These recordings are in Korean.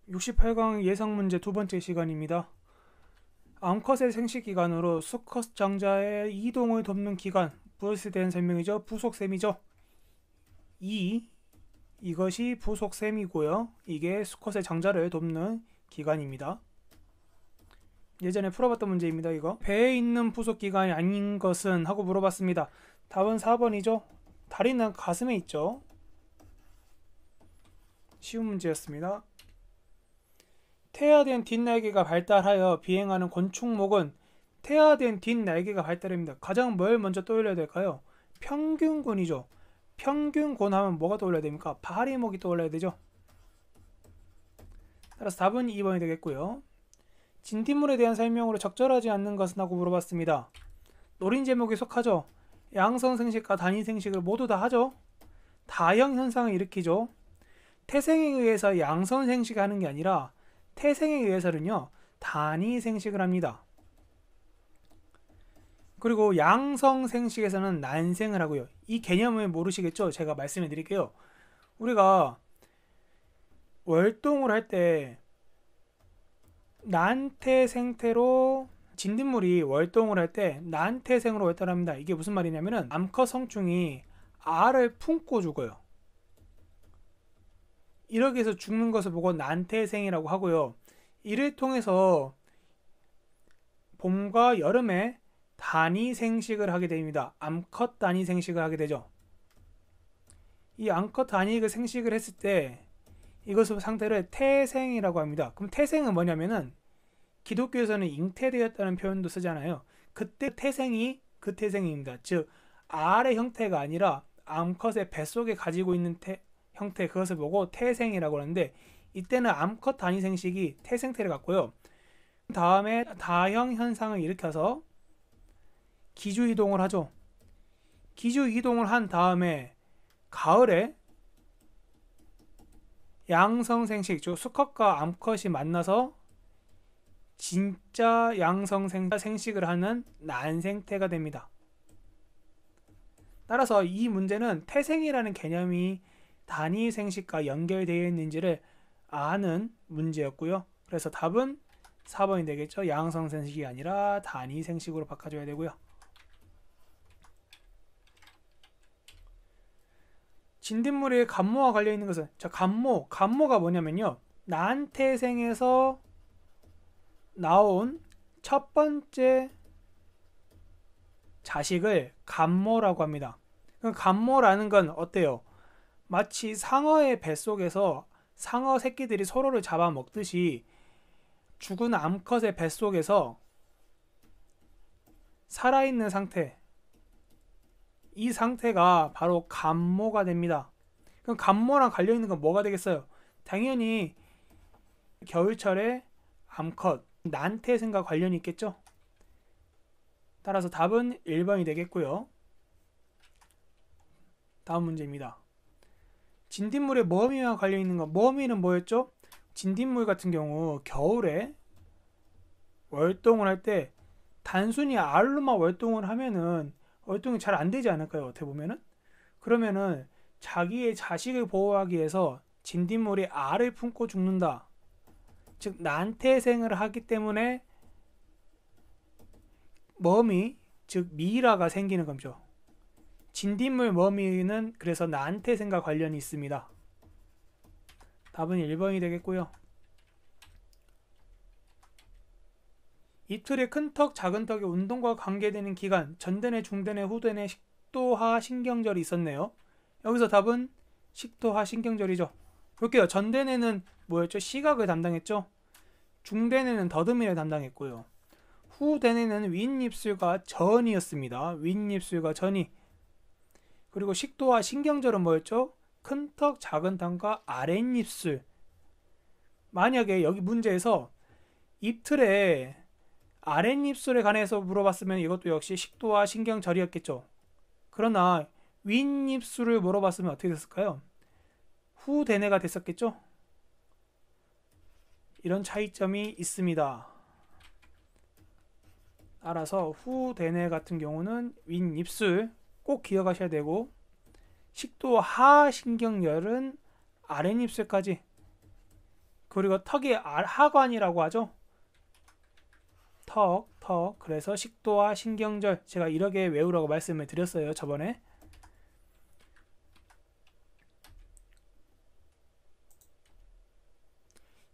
68강 예상문제 두 번째 시간입니다. 암컷의 생식기관으로 수컷 장자의 이동을 돕는 기관, 무엇에 대한 설명이죠? 부속셈이죠. 이것이 부속셈이고요. 이게 수컷의 장자를 돕는 기관입니다. 예전에 풀어봤던 문제입니다. 이거 배에 있는 부속기관이 아닌 것은? 하고 물어봤습니다. 답은 4번이죠. 다리는 가슴에 있죠. 쉬운 문제였습니다. 태아된 뒷날개가 발달하여 비행하는 곤충목은 태아된 뒷날개가 발달합니다. 가장 뭘 먼저 떠올려야 될까요? 평균곤이죠. 평균곤 하면 뭐가 떠올려야 됩니까? 파리목이 떠올려야 되죠. 따라서 답은 2번이 되겠고요. 진딧물에 대한 설명으로 적절하지 않는 것은? 하고 물어봤습니다. 노린 제목에 속하죠. 양성생식과 단위생식을 모두 다 하죠. 다형현상을 일으키죠. 태생에 의해서 양성생식을 하는 게 아니라 태생에 의해서는요, 단위생식을 합니다. 그리고 양성생식에서는 난생을 하고요. 이 개념을 모르시겠죠? 제가 말씀해 드릴게요. 우리가 월동을 할 때 난태생태로 진딧물이 월동을 할 때 난태생으로 월동합니다. 이게 무슨 말이냐면은 암컷 성충이 알을 품고 죽어요. 이렇게 해서 죽는 것을 보고 난태생이라고 하고요. 이를 통해서 봄과 여름에 단위생식을 하게 됩니다. 암컷 단위생식을 하게 되죠. 이 암컷 단위생식을 했을 때 이것을 상태를 태생이라고 합니다. 그럼 태생은 뭐냐면은 기독교에서는 잉태되었다는 표현도 쓰잖아요. 그때 태생이 그 태생입니다. 즉 알의 형태가 아니라 암컷의 뱃속에 가지고 있는 형태, 그것을 보고 태생이라고 하는데, 이때는 암컷 단위생식이 태생태를 갖고요. 다음에 다형 현상을 일으켜서 기주이동을 하죠. 기주이동을 한 다음에 가을에 양성생식, 즉 수컷과 암컷이 만나서 진짜 양성생식을 하는 난생태가 됩니다. 따라서 이 문제는 태생이라는 개념이 단위생식과 연결되어 있는지를 아는 문제였고요. 그래서 답은 4번이 되겠죠. 양성생식이 아니라 단위생식으로 바꿔줘야 되고요. 진딧물에 간모와 관련있는 것은, 자, 간모가 뭐냐면요, 난태생에서 나온 첫 번째 자식을 간모라고 합니다. 그럼 간모라는 건 어때요? 마치 상어의 뱃속에서 상어 새끼들이 서로를 잡아먹듯이 죽은 암컷의 뱃속에서 살아있는 상태, 이 상태가 바로 간모가 됩니다. 그럼 간모랑 관련있는 건 뭐가 되겠어요? 당연히 겨울철에 암컷, 난태생과 관련이 있겠죠? 따라서 답은 1번이 되겠고요. 다음 문제입니다. 진딧물에 머미와 관련있는 것, 머미는 뭐였죠? 진딧물 같은 경우 겨울에 월동을 할 때 단순히 알로만 월동을 하면은 월동이 잘 안 되지 않을까요? 어떻게 보면은? 그러면은 자기의 자식을 보호하기 위해서 진딧물이 알을 품고 죽는다. 즉 난태생을 하기 때문에 머미, 즉 미라가 생기는 거죠. 진딧물 머미는 그래서 난태생과 관련이 있습니다. 답은 1번이 되겠고요. 이틀의 큰 턱, 작은 턱의 운동과 관계되는 기간, 전대뇌, 중대뇌, 후대뇌, 식도하 신경절이 있었네요. 여기서 답은 식도하 신경절이죠. 볼게요. 전대뇌는 뭐였죠? 시각을 담당했죠. 중대뇌는 더듬이를 담당했고요. 후대뇌는 윗입술과 전이었습니다. 윗입술과 전이. 그리고 식도와 신경절은 뭐였죠? 큰 턱, 작은 턱과 아랫입술. 만약에 여기 문제에서 입틀에 아랫입술에 관해서 물어봤으면 이것도 역시 식도와 신경절이었겠죠. 그러나 윗입술을 물어봤으면 어떻게 됐을까요? 후대뇌가 됐었겠죠. 이런 차이점이 있습니다. 따라서 후대뇌 같은 경우는 윗입술 꼭 기억하셔야 되고, 식도 하신경절은 아랫입술까지 그리고 턱이 하관이라고 하죠. 턱. 그래서 식도와 신경절. 제가 이렇게 외우라고 말씀을 드렸어요, 저번에.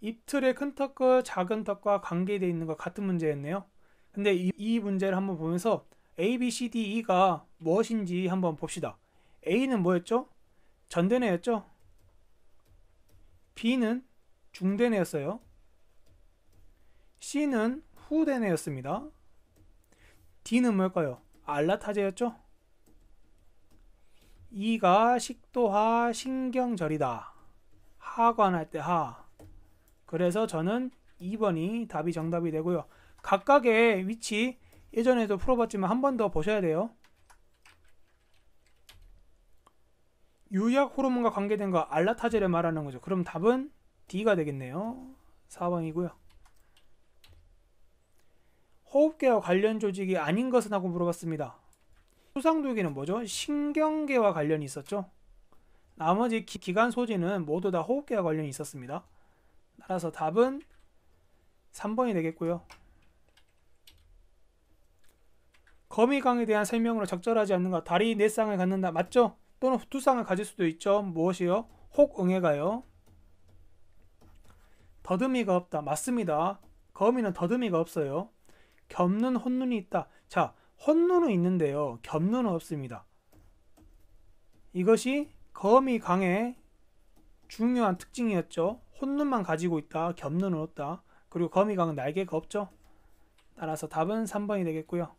입틀의 큰 턱과 작은 턱과 관계되어 있는 것 같은 문제였네요. 근데 이 문제를 한번 보면서 A, B, C, D, E가 무엇인지 한번 봅시다. A는 뭐였죠? 전대뇌였죠? B는 중대뇌였어요. C는 후대뇌였습니다. D는 뭘까요? 알라타제였죠? E가 식도하 신경절이다. 하관할 때 하. 그래서 저는 2번이 답이 정답이 되고요. 각각의 위치 예전에도 풀어봤지만 한 번 더 보셔야 돼요. 유약 호르몬과 관계된 거 알라타제를 말하는 거죠. 그럼 답은 D가 되겠네요. 4번이고요. 호흡계와 관련 조직이 아닌 것은 하고 물어봤습니다. 수상두개는 뭐죠? 신경계와 관련이 있었죠. 나머지 기관 소지는 모두 다 호흡계와 관련이 있었습니다. 따라서 답은 3번이 되겠고요. 거미강에 대한 설명으로 적절하지 않는 것. 다리 4쌍을 갖는다. 맞죠? 또는 2쌍을 가질 수도 있죠. 무엇이요? 혹응해가요. 더듬이가 없다. 맞습니다. 거미는 더듬이가 없어요. 겹눈, 혼눈이 있다. 자, 혼눈은 있는데요. 겹눈은 없습니다. 이것이 거미강의 중요한 특징이었죠. 혼눈만 가지고 있다. 겹눈은 없다. 그리고 거미강은 날개가 없죠. 따라서 답은 3번이 되겠고요.